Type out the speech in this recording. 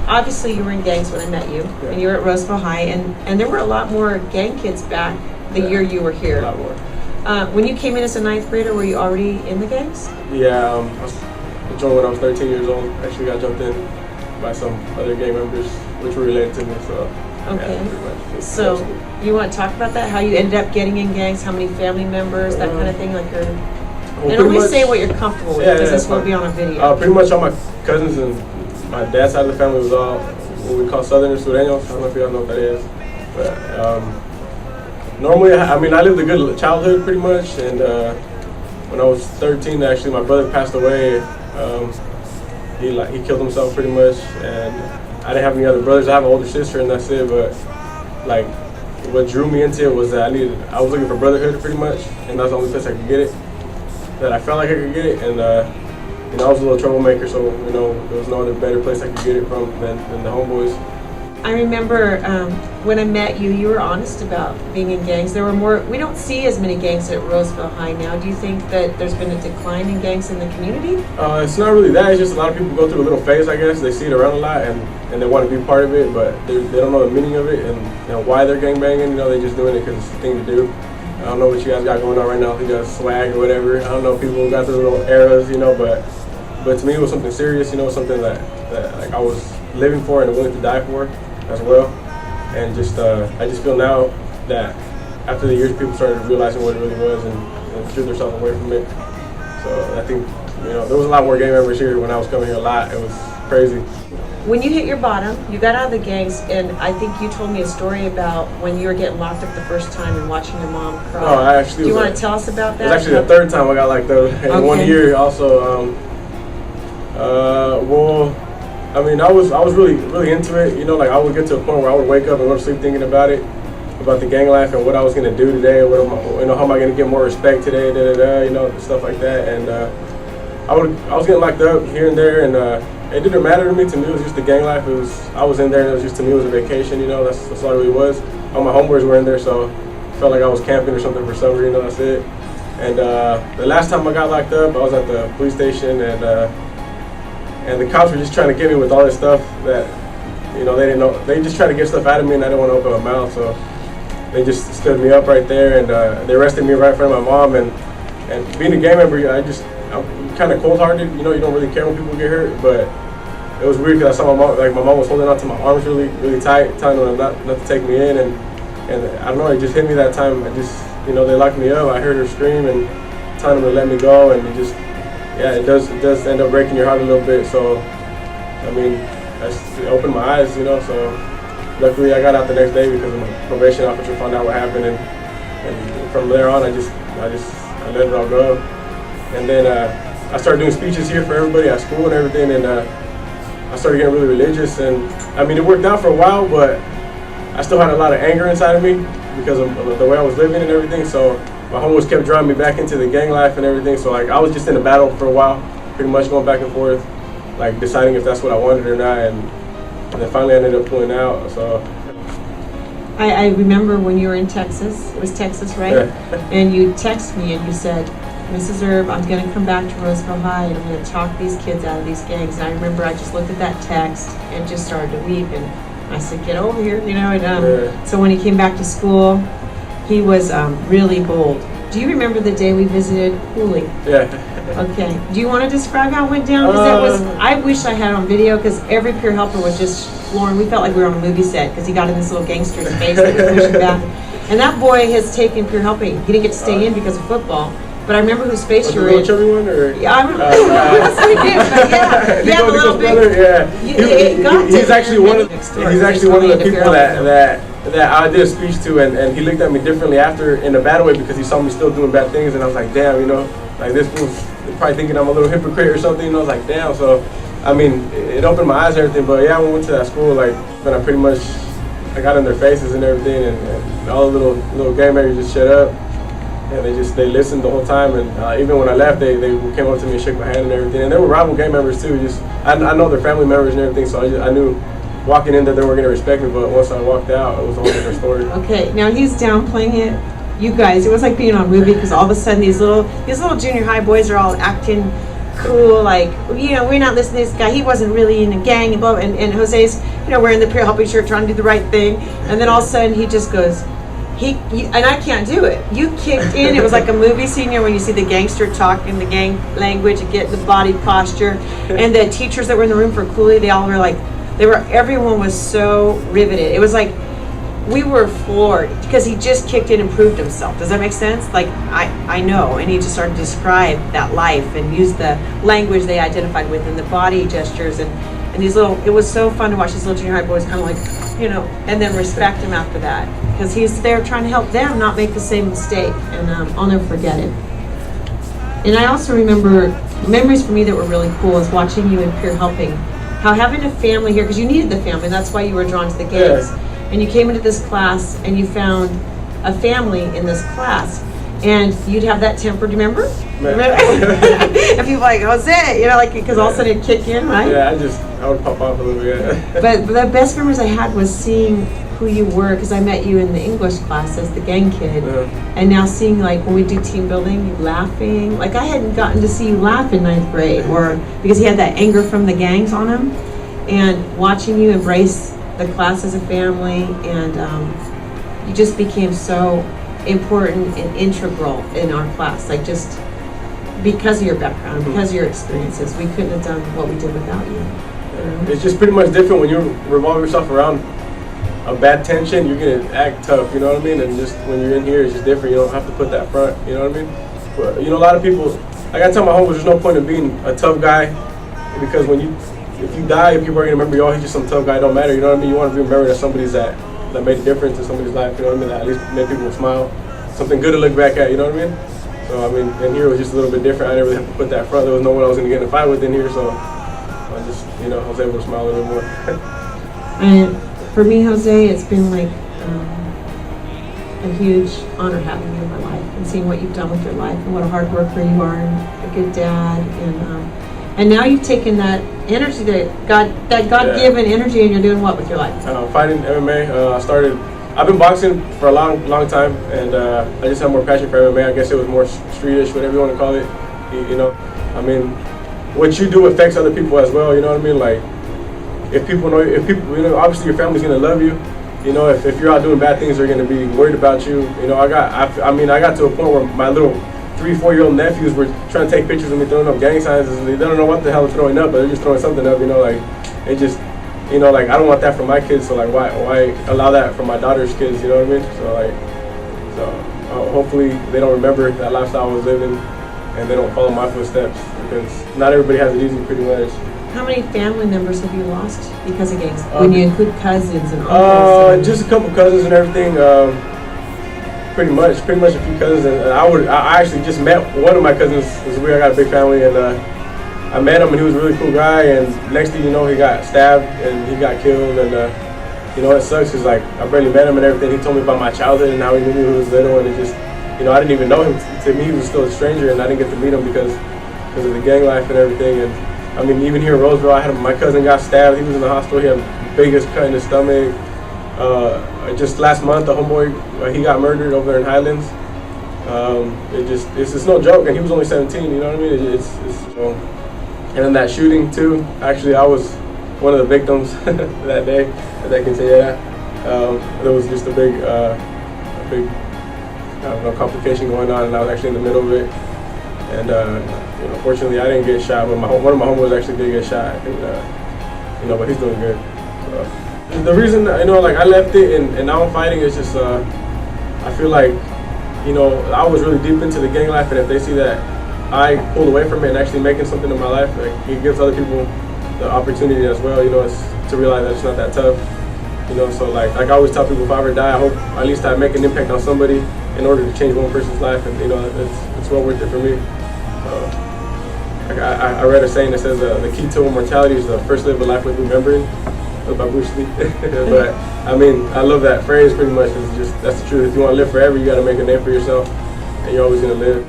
obviously you were in gangs when I met you, and you were at Roseville High, and there were a lot more gang kids back the year you were here. A lot more. When you came in as a 9th grader, were you already in the gangs? Yeah, I joined when I was 13 years old. Actually got jumped in by some other gang members, which were related to me, so. Okay. Yeah, pretty much. So, you want to talk about that? How you ended up getting in gangs, how many family members, that kind of thing? Like your, well, and only say what you're comfortable with, because this will be on a video. Pretty much all my cousins and my dad's side of the family was all what we call Southerners, Sureños. I don't know if you guys know what that is. But normally, I mean, I lived a good childhood pretty much. And when I was 13, actually, my brother passed away. He killed himself pretty much. And I didn't have any other brothers. I have an older sister, and that's it. But like, what drew me into it was that I was looking for brotherhood pretty much, and that's the only place I could get it. That I felt like I could get it, and you know, I was a little troublemaker, so you know, there was no other better place I could get it from than the homeboys. I remember when I met you, you were honest about being in gangs. There were more. We don't see as many gangs at Roseville High now. Do you think that there's been a decline in gangs in the community? It's not really that. It's just a lot of people go through a little phase, I guess. They see it around a lot, and they want to be part of it, but they don't know the meaning of it and you know why they're gangbanging. You know, they're just doing it because it's the thing to do. I don't know what you guys got going on right now. If you guys swag or whatever. I don't know. People got their little eras, you know, but to me it was something serious. You know, something that like I was living for and willing to die for as well. And just I just feel now that after the years, people started realizing what it really was and threw themselves away from it. So I think you know there was a lot more gang members here when I was coming here. A lot. It was crazy. When you hit your bottom, you got out of the gangs, and I think you told me a story about when you were getting locked up the first time and watching your mom cry. Oh, I actually. Do you want to tell us about that? It was actually the third time I got locked up in 1 year. Also, well, I mean, I was really into it. You know, like I would get to a point where I would wake up and go to sleep thinking about it, about the gang life and what I was gonna do today. You know, how am I gonna get more respect today? You know, stuff like that. And I was getting locked up here and there, and it didn't matter to me. To me, it was just the gang life. I was in there, and it was just, to me, it was a vacation. You know, that's all it really was. All my homeboys were in there, so I felt like I was camping or something for summer. You know, that's it. And the last time I got locked up, I was at the police station, and the cops were just trying to get me with all this stuff that, you know, they didn't know. They just tried to get stuff out of me, and I didn't want to open my mouth, so they just stood me up right there, and they arrested me right in front of my mom. And being a gang member, I'm kind of cold-hearted. You know, you don't really care when people get hurt, but it was weird because I saw my mom. Like my mom was holding on to my arms really tight, telling them not to take me in, and I don't know. It just hit me that time. You know, they locked me up. I heard her scream and telling them to let me go, and it does end up breaking your heart a little bit. So, I mean, it opened my eyes, you know. So, luckily, I got out the next day because my probation officer found out what happened, and from there on, I let it all go. And then I started doing speeches here for everybody at school and everything, and I started getting really religious. And I mean, it worked out for a while, but I still had a lot of anger inside of me because of the way I was living and everything. So my homeboys kept drawing me back into the gang life and everything. So like I was just in a battle for a while, pretty much going back and forth, like deciding if that's what I wanted or not. And then finally I ended up pulling out. So I remember when you were in Texas. It was Texas, right? Yeah. And you texted me and you said, Mrs. Herb, I'm going to come back to Roseville High and I'm going to talk these kids out of these gangs. And I remember I just looked at that text and just started to weep. And I said, get over here, you know. And so when he came back to school, he was really bold. Do you remember the day we visited Cooley? Yeah. Okay. Do you want to describe how it went down? Because I wish I had it on video because every peer helper was just flooring. We felt like we were on a movie set because he got in this little gangster's face that was pushing back. And that boy has taken peer helping. He didn't get to stay in because of football. But I remember whose face you were in. Chubby one, or? Yeah, I remember. Yeah, a little big. Yeah. He's actually one of the people that I did a speech to, and he looked at me differently after in a bad way because he saw me still doing bad things, and I was like, damn, you know, like this fool's probably thinking I'm a little hypocrite or something. And I was like, damn. So, I mean, it opened my eyes and everything. But yeah, when we went to that school, like, when I got in their faces and everything, and all the little gang members just shut up. And they listened the whole time, and even when I left, they came up to me and shook my hand and everything. And they were rival gang members too. I know their family members and everything, so I knew walking in that they were going to respect me. But once I walked out, it was a whole different story. Okay, now he's downplaying it. You guys, it was like being on a movie because all of a sudden these little junior high boys are all acting cool, like, you know, we're not listening to this guy. He wasn't really in a gang, and Jose's, you know, wearing the pure helping shirt, trying to do the right thing. And then all of a sudden, he just goes, and I can't do it. You kicked in. It was like a movie scene, you know, when you see the gangster talking the gang language and get the body posture. And the teachers that were in the room for Cooley, they all were like, everyone was so riveted. It was like, we were floored because he just kicked in and proved himself. Does that make sense? Like, I know. And he just started to describe that life and use the language they identified with and the body gestures and these little, it was so fun to watch these little junior high boys kind of like, you know, and then respect him after that. Because he's there trying to help them not make the same mistake. And I'll never forget it. And I also remember memories for me that were really cool is watching you in peer helping. How having a family here, because you needed the family, that's why you were drawn to the gangs. Yeah. And you came into this class and you found a family in this class. And you'd have that temper, do you remember? And people like, Jose, you know, like, because all of a sudden it'd kick in, right? Yeah, I would pop off a little bit. But the best memories I had was seeing who you were, because I met you in the English class as the gang kid. And now seeing, like, when we do team building, you laughing. Like, I hadn't gotten to see you laugh in 9th grade, or because he had that anger from the gangs on him. And watching you embrace the class as a family, and you just became so important and integral in our class, like just because of your background, because of your experiences. We couldn't have done what we did without you. It's just pretty much different when you revolve yourself around a bad tension. You're gonna act tough, you know what I mean? And just when you're in here, it's just different. You don't have to put that front, you know what I mean? But you know, a lot of people, like I tell my homies, there's no point in being a tough guy, because if you die, people are gonna remember you. Oh, he's just some tough guy. It don't matter, you know what I mean? You want to be remembered as somebody's that made a difference in somebody's life, you know what I mean? That at least made people smile, something good to look back at, you know what I mean? So I mean, in here it was just a little bit different. I didn't really have to put that front. There was no one I was gonna get in a fight with in here, so I just, you know, I was able to smile a little bit more. And for me, Jose, it's been like a huge honor having you in my life and seeing what you've done with your life and what a hard worker you are and a good dad, and now you've taken that energy that God-given energy, and you're doing what with your life? Fighting MMA. I've been boxing for a long time, and I just have more passion for MMA. I guess it was more streetish, whatever you want to call it. You know, I mean, what you do affects other people as well. You know what I mean? Like, if people, you know, obviously your family's gonna love you. You know, if you're out doing bad things, they're gonna be worried about you. You know, I got to a point where my little 3-4-year-old nephews were trying to take pictures of me throwing up gang signs. They don't know what the hell they're throwing up, but they're just throwing something up. You know, like it just, you know, like I don't want that for my kids. So like, why allow that for my daughter's kids? You know what I mean? So hopefully they don't remember that lifestyle I was living, and they don't follow my footsteps, because not everybody has it easy, pretty much. How many family members have you lost because of gangs? When you include cousins and uncles? Just a couple cousins and everything. Pretty much a few cousins. And I actually just met one of my cousins. It's weird. I got a big family, and I met him, and he was a really cool guy. And next thing you know, he got stabbed and he got killed. And you know, it sucks because like I barely met him and everything. He told me about my childhood and how he knew me when he was little, and it just, you know, I didn't even know him. To me, he was still a stranger, and I didn't get to meet him because of the gang life and everything. And I mean, even here in Roseville, my cousin got stabbed. He was in the hospital. He had the biggest cut in his stomach. Just last month, the homeboy, he got murdered over there in Highlands. It's no joke, and he was only 17. You know what I mean? And then that shooting too. Actually, I was one of the victims that day. As I can say, there was just a big, I don't know, complication going on, and I was actually in the middle of it. And you know, fortunately, I didn't get shot, but one of my homeboys actually did get shot, and you know, but he's doing good. So, the reason, you know, like I left it and now I'm fighting is just I feel like, you know, I was really deep into the gang life, and if they see that I pulled away from it and actually making something in my life, like it gives other people the opportunity as well. You know, it's to realize that it's not that tough. You know, so like I always tell people, if I ever die, I hope at least I make an impact on somebody in order to change one person's life, and you know, it's well worth it for me. I read a saying that says the key to immortality is to first live a life with remembering, by Bruce Lee. But I mean, I love that phrase pretty much. It's just, that's the truth. If you want to live forever, you got to make a name for yourself, and you're always gonna live.